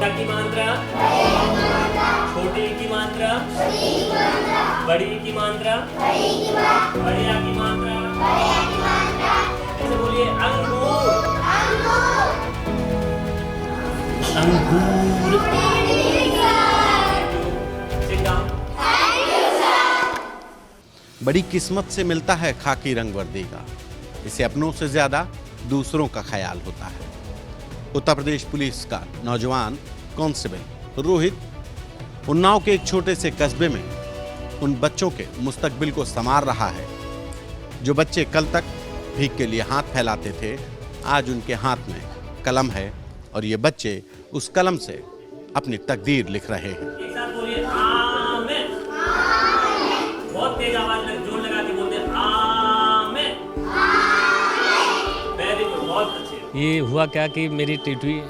च की मात्रा, छोटी की मात्रा, बड़ी की मात्रा, बढ़िया की मात्रा। ऐसे बोलिए अंगूर, अंगूर। Sit down. बड़ी किस्मत से मिलता है खाकी रंग वर्दी का। इसे अपनों से ज्यादा दूसरों का ख्याल होता है। उत्तर प्रदेश पुलिस का नौजवान कांस्टेबल रोहित उन्नाव के एक छोटे से कस्बे में उन बच्चों के मुस्तकबिल को संवार रहा है जो बच्चे कल तक भीख के लिए हाथ फैलाते थे। आज उनके हाथ में कलम है और ये बच्चे उस कलम से अपनी तकदीर लिख रहे हैं। एक साथ बोलिए आमीन। बहुत तेज आवाज में जोर लगा के बोलते हैं आमीन। वेरी गुड, बहुत अच्छे। ये हुआ क्या कि मेरी टीटी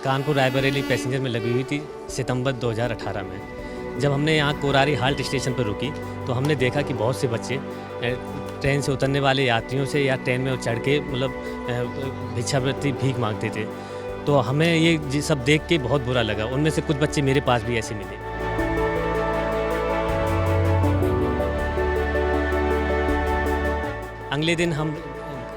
कानपुर रायबरेली पैसेंजर में लगी हुई थी सितंबर 2018 में। जब हमने यहाँ कोरारी हाल्ट स्टेशन पर रुकी तो हमने देखा कि बहुत से बच्चे ट्रेन से उतरने वाले यात्रियों से या ट्रेन में चढ़ के मतलब भिक्षावृत्ति भीख मांगते थे। तो हमें ये सब देख के बहुत बुरा लगा। उनमें से कुछ बच्चे मेरे पास भी ऐसे मिले। अगले दिन हम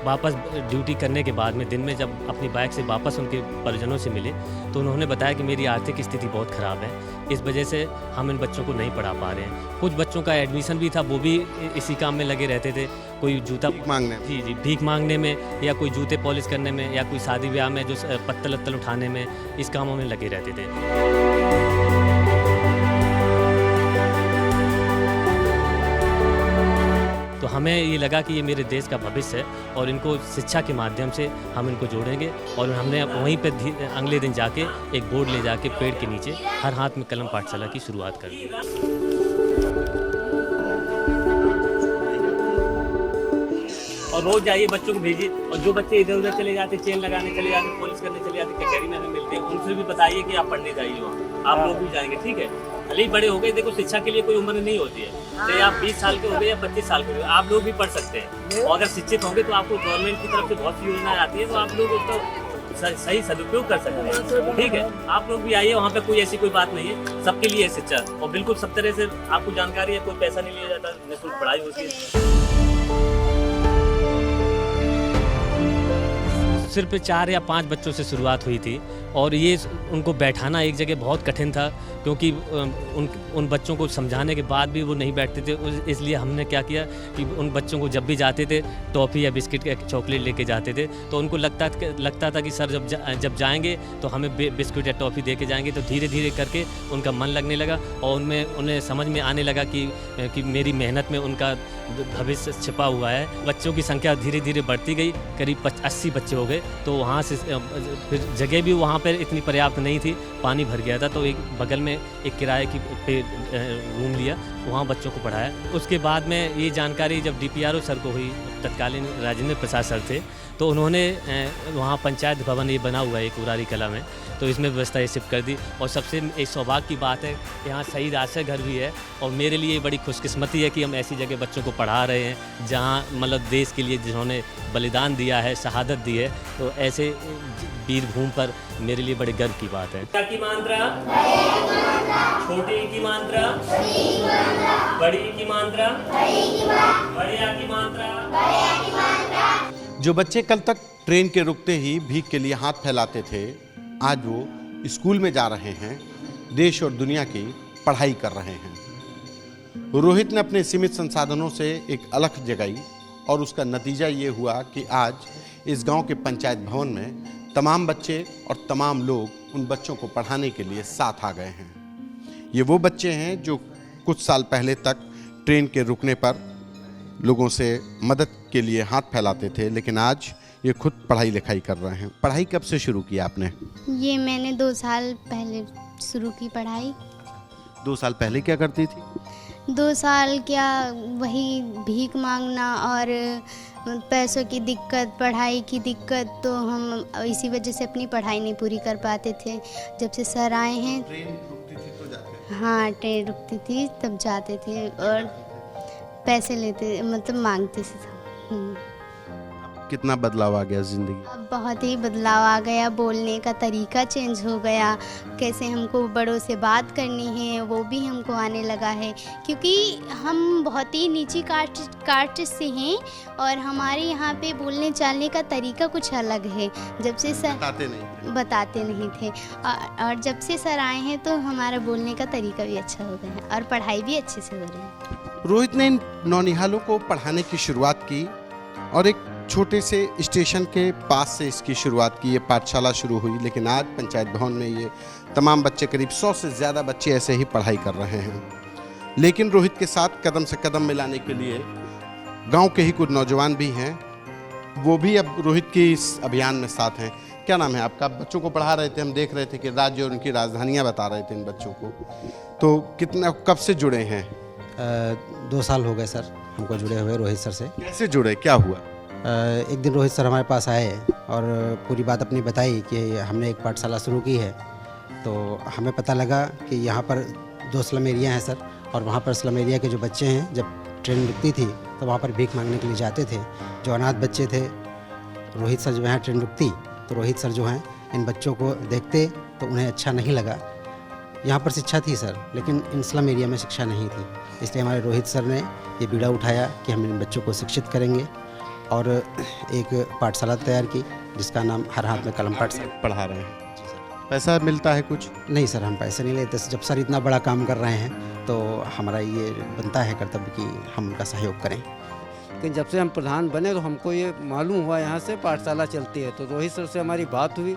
वापस ड्यूटी करने के बाद में दिन में जब अपनी बाइक से वापस उनके परिजनों से मिले तो उन्होंने बताया कि मेरी आर्थिक स्थिति बहुत ख़राब है, इस वजह से हम इन बच्चों को नहीं पढ़ा पा रहे हैं। कुछ बच्चों का एडमिशन भी था, वो भी इसी काम में लगे रहते थे। कोई जूता मांगने, जी भीख मांगने में, या कोई जूते पॉलिश करने में, या कोई शादी ब्याह में जो पत्तल वत्तल उठाने में, इस कामों में लगे रहते थे। तो हमें ये लगा कि ये मेरे देश का भविष्य है और इनको शिक्षा के माध्यम से हम इनको जोड़ेंगे। और हमने वहीं पे अगले दिन जाके एक बोर्ड ले जाके पेड़ के नीचे हर हाथ में कलम पाठशाला की शुरुआत कर दी। और रोज जाइए बच्चों को भेजिए। और जो बच्चे इधर उधर चले जाते, चेन लगाने चले जाते, पुलिस करने चले जाते, कचहरी में हमें मिलते हैं, उनसे भी बताइए कि आप पढ़ने जाइए वहाँ। आप लोग भी जाएंगे, ठीक है। भले ही बड़े हो गए, देखो शिक्षा के लिए कोई उम्र नहीं होती है। चाहे आप 20 साल के हो गए या 25 साल के हो गए, आप लोग भी पढ़ सकते हैं। और अगर शिक्षित होंगे तो आपको गवर्नमेंट की तरफ से बहुत सी योजनाएं आती है, तो आप लोग उसका सही सदुपयोग कर सकते हैं, ठीक है। आप लोग भी आइए, वहाँ पे कोई ऐसी कोई बात नहीं है, सबके लिए है शिक्षा। और बिल्कुल सब तरह से आपको जानकारी है, कोई पैसा नहीं लिया जाता, निःशुल्क पढ़ाई होती है। सिर्फ 4 या 5 बच्चों से शुरुआत हुई थी और ये उनको बैठाना एक जगह बहुत कठिन था, क्योंकि उन बच्चों को समझाने के बाद भी वो नहीं बैठते थे। इसलिए हमने क्या किया कि उन बच्चों को जब भी जाते थे टॉफ़ी या बिस्किट या चॉकलेट लेके जाते थे, तो उनको लगता था कि सर जब जाएंगे तो हमें बिस्किट या टॉफ़ी दे के जाएंगे। तो धीरे धीरे करके उनका मन लगने लगा और उन्हें समझ में आने लगा कि मेरी मेहनत में उनका भविष्य छिपा हुआ है। बच्चों की संख्या धीरे धीरे बढ़ती गई, करीब 80 बच्चे हो गए। तो वहाँ से फिर जगह भी वहाँ पर इतनी पर्याप्त नहीं थी, पानी भर गया था। तो एक बगल में एक किराए की पे रूम लिया, वहाँ बच्चों को पढ़ाया। उसके बाद में ये जानकारी जब DPRO सर को हुई, तत्कालीन राजेंद्र प्रसाद सर थे, तो उन्होंने वहाँ पंचायत भवन ये बना हुआ है कोरारी कला में, तो इसमें व्यवस्था ये शिफ्ट कर दी। और सबसे एक सौभाग्य की बात है, यहाँ शहीद आश्रय घर भी है। और मेरे लिए बड़ी खुशकिस्मती है कि हम ऐसी जगह बच्चों को पढ़ा रहे हैं जहाँ मतलब देश के लिए जिन्होंने बलिदान दिया है, शहादत दी है। तो ऐसे वीर भूमि पर मेरे लिए बड़े गर्व की बात है। की मात्रा, छोटी की मात्रा, बड़ी की मात्रा, बढ़िया की मात्रा। जो बच्चे कल तक ट्रेन के रुकते ही भीख के लिए हाथ फैलाते थे, आज वो स्कूल में जा रहे हैं, देश और दुनिया की पढ़ाई कर रहे हैं। रोहित ने अपने सीमित संसाधनों से एक अलख जगाई और उसका नतीजा ये हुआ कि आज इस गांव के पंचायत भवन में तमाम बच्चे और तमाम लोग उन बच्चों को पढ़ाने के लिए साथ आ गए हैं। ये वो बच्चे हैं जो कुछ साल पहले तक ट्रेन के रुकने पर लोगों से मदद के लिए हाथ फैलाते थे, लेकिन आज ये खुद पढ़ाई लिखाई कर रहे हैं। पढ़ाई कब से शुरू की आपने? ये मैंने 2 साल पहले शुरू की पढ़ाई। 2 साल पहले क्या करती थी? 2 साल क्या, वही भीख मांगना और पैसों की दिक्कत, पढ़ाई की दिक्कत, तो हम इसी वजह से अपनी पढ़ाई नहीं पूरी कर पाते थे। जब से सर आए हैं, ट्रेन रुकती थी तो जाते? हाँ, ट्रेन रुकती थी तब जाते थे और पैसे लेते, मतलब मांगते थे। कितना बदलाव आ गया जिंदगी? अब बहुत ही बदलाव आ गया, बोलने का तरीका चेंज हो गया, कैसे हमको बड़ों से बात करनी है वो भी हमको आने लगा है, क्योंकि हम बहुत ही नीची कास्ट से हैं और हमारे यहाँ पे बोलने चालने का तरीका कुछ अलग है। जब से सर बताते नहीं थे और जब से सर आए हैं तो हमारा बोलने का तरीका भी अच्छा हो गया है और पढ़ाई भी अच्छे से हो रही है। रोहित ने इन नौनिहालों को पढ़ाने की शुरुआत की और एक छोटे से स्टेशन के पास से इसकी शुरुआत की। ये पाठशाला शुरू हुई, लेकिन आज पंचायत भवन में ये तमाम बच्चे, करीब 100 से ज़्यादा बच्चे ऐसे ही पढ़ाई कर रहे हैं। लेकिन रोहित के साथ कदम से कदम मिलाने के लिए गांव के ही कुछ नौजवान भी हैं, वो भी अब रोहित के इस अभियान में साथ हैं। क्या नाम है आपका? बच्चों को पढ़ा रहे थे, हम देख रहे थे कि राज्य और उनकी राजधानियाँ बता रहे थे इन बच्चों को, तो कितना कब से जुड़े हैं? 2 साल हो गए सर हमको जुड़े हुए रोहित सर से। कैसे जुड़े, क्या हुआ? एक दिन रोहित सर हमारे पास आए और पूरी बात अपनी बताई कि हमने एक पाठशाला शुरू की है। तो हमें पता लगा कि यहाँ पर 2 स्लम एरिया हैं सर, और वहाँ पर स्लम एरिया के जो बच्चे हैं, जब ट्रेन रुकती थी तो वहाँ पर भीख मांगने के लिए जाते थे। जो अनाथ बच्चे थे, रोहित सर जब यहाँ ट्रेन रुकती तो रोहित सर जो हैं इन बच्चों को देखते तो उन्हें अच्छा नहीं लगा। यहाँ पर शिक्षा थी सर, लेकिन इन स्लम एरिया में शिक्षा नहीं थी, इसलिए हमारे रोहित सर ने ये बीड़ा उठाया कि हम इन बच्चों को शिक्षित करेंगे और एक पाठशाला तैयार की जिसका नाम हर हाथ में कलम पाठशाला। पढ़ा रहे हैं। पैसा मिलता है कुछ? नहीं सर, हम पैसे नहीं लेते। जब सर इतना बड़ा काम कर रहे हैं तो हमारा ये बनता है कर्तव्य कि हम उनका सहयोग करें। लेकिन जब से हम प्रधान बने तो हमको ये मालूम हुआ यहाँ से पाठशाला चलती है, तो रोहित सर से हमारी बात हुई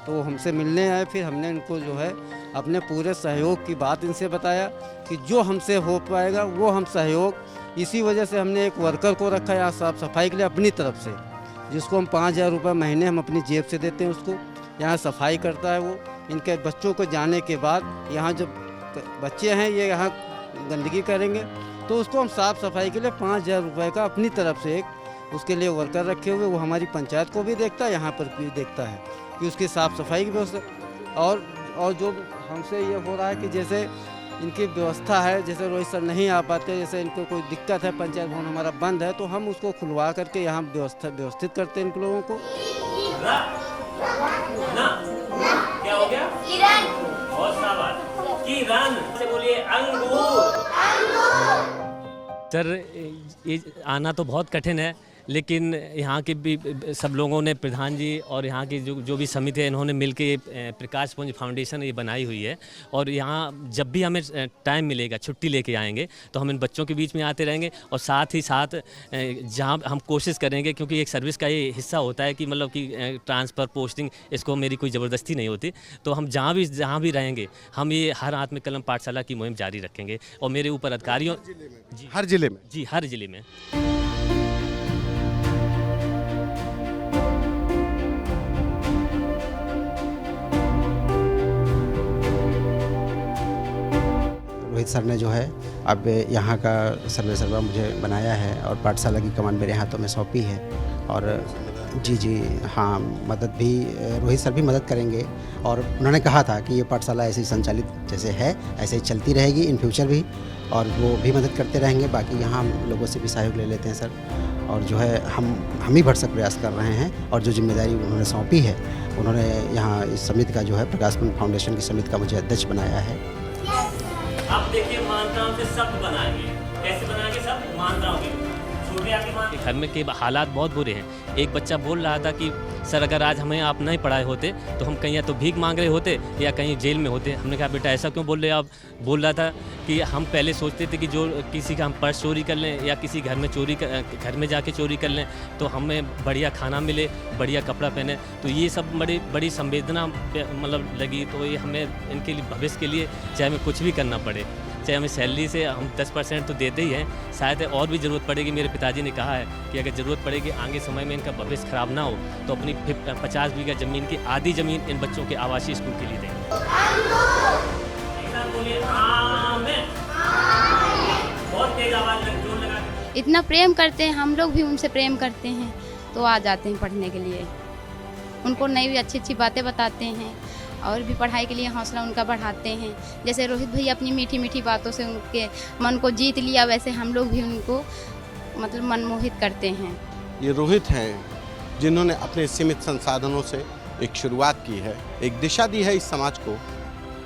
तो वो हमसे मिलने आए। फिर हमने इनको जो है अपने पूरे सहयोग की बात इनसे बताया कि जो हमसे हो पाएगा वो हम सहयोग। इसी वजह से हमने एक वर्कर को रखा यहाँ साफ़ सफाई के लिए अपनी तरफ से, जिसको हम 5,000 रुपये महीने हम अपनी जेब से देते हैं। उसको यहाँ सफाई करता है वो। इनके बच्चों को जाने के बाद यहाँ जो बच्चे हैं ये यहाँ गंदगी करेंगे तो उसको हम साफ़ सफाई के लिए 5,000 रुपये का अपनी तरफ से एक उसके लिए वर्कर रखे हुए, वो हमारी पंचायत को भी देखता है, यहाँ पर भी देखता है कि उसकी साफ़ सफाई की व्यवस्था। और जो हमसे ये हो रहा है कि जैसे इनकी व्यवस्था है, जैसे रोहित सर नहीं आ पाते, जैसे इनको कोई दिक्कत है, पंचायत भवन हमारा बंद है, तो हम उसको खुलवा करके यहाँ व्यवस्थित करते हैं इन लोगों को। क्या हो गया? किरण। बहुत शाबाश। किरण से बोलिए अंगूर। सर ये आना तो बहुत कठिन है, लेकिन यहाँ के भी सब लोगों ने, प्रधान जी और यहाँ की जो भी समिति है, इन्होंने मिलकर ये प्रकाश पुंज फाउंडेशन ये बनाई हुई है। और यहाँ जब भी हमें टाइम मिलेगा, छुट्टी लेके आएंगे तो हम इन बच्चों के बीच में आते रहेंगे। और साथ ही साथ जहाँ हम कोशिश करेंगे, क्योंकि एक सर्विस का ये हिस्सा होता है कि मतलब कि ट्रांसफ़र, पोस्टिंग, इसको मेरी कोई ज़बरदस्ती नहीं होती, तो हम जहाँ भी रहेंगे हम ये हर हाथ में कलम पाठशाला की मुहिम जारी रखेंगे। और मेरे ऊपर अधिकारियों जी, हर जिले में? जी, हर जिले में। रोहित सर ने जो है अब यहाँ का सर्वा मुझे बनाया है और पाठशाला की कमान मेरे हाथों में सौंपी है। और जी हाँ, मदद भी रोहित सर भी मदद करेंगे। और उन्होंने कहा था कि ये पाठशाला ऐसे ही संचालित जैसे है ऐसे ही चलती रहेगी इन फ्यूचर भी, और वो भी मदद करते रहेंगे। बाकी यहाँ हम लोगों से भी सहयोग ले लेते हैं सर, और जो है हम ही भरसक प्रयास कर रहे हैं। और जो जिम्मेदारी उन्होंने सौंपी है, उन्होंने यहाँ इस समिति का जो है प्रकाश पुंज फाउंडेशन की समिति का मुझे अध्यक्ष बनाया है। अब देखिए मान्यताओं से शब्द बनाएंगे, कैसे बनाएंगे शब्द? मान्यताओं के छोटे आपके मान। घर में के हालात बहुत बुरे हैं। एक बच्चा बोल रहा था कि सर अगर आज हमें आप नहीं पढ़ाए होते तो हम कहीं या तो भीख मांग रहे होते या कहीं जेल में होते। हमने कहा बेटा ऐसा क्यों बोल रहे आप? बोल रहा था कि हम पहले सोचते थे कि जो किसी का हम पर्स चोरी कर लें या किसी घर में जाके चोरी कर लें तो हमें बढ़िया खाना मिले, बढ़िया कपड़ा पहने। तो ये सब बड़ी संवेदना मतलब लगी। तो ये हमें इनके लिए भविष्य के लिए चाहे हमें कुछ भी करना पड़े, चाहे हमें सैलरी से हम 10% तो देते ही हैं, शायद और भी ज़रूरत पड़ेगी। मेरे पिताजी ने कहा है कि अगर ज़रूरत पड़ेगी आगे समय में इनका भविष्य खराब ना हो तो अपनी 50 बीघा ज़मीन की आधी ज़मीन इन बच्चों के आवासीय स्कूल के लिए देंगे। इतना प्रेम करते हैं, हम लोग भी उनसे प्रेम करते हैं तो आ जाते हैं पढ़ने के लिए। उनको नई भी अच्छी बातें बताते हैं और भी पढ़ाई के लिए हौसला उनका बढ़ाते हैं। जैसे रोहित भैया अपनी मीठी मीठी बातों से उनके मन को जीत लिया, वैसे हम लोग भी उनको मतलब मनमोहित करते हैं। ये रोहित हैं जिन्होंने अपने सीमित संसाधनों से एक शुरुआत की है, एक दिशा दी है इस समाज को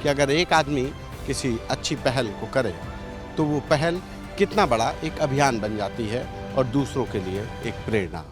कि अगर एक आदमी किसी अच्छी पहल को करे तो वो पहल कितना बड़ा एक अभियान बन जाती है और दूसरों के लिए एक प्रेरणा।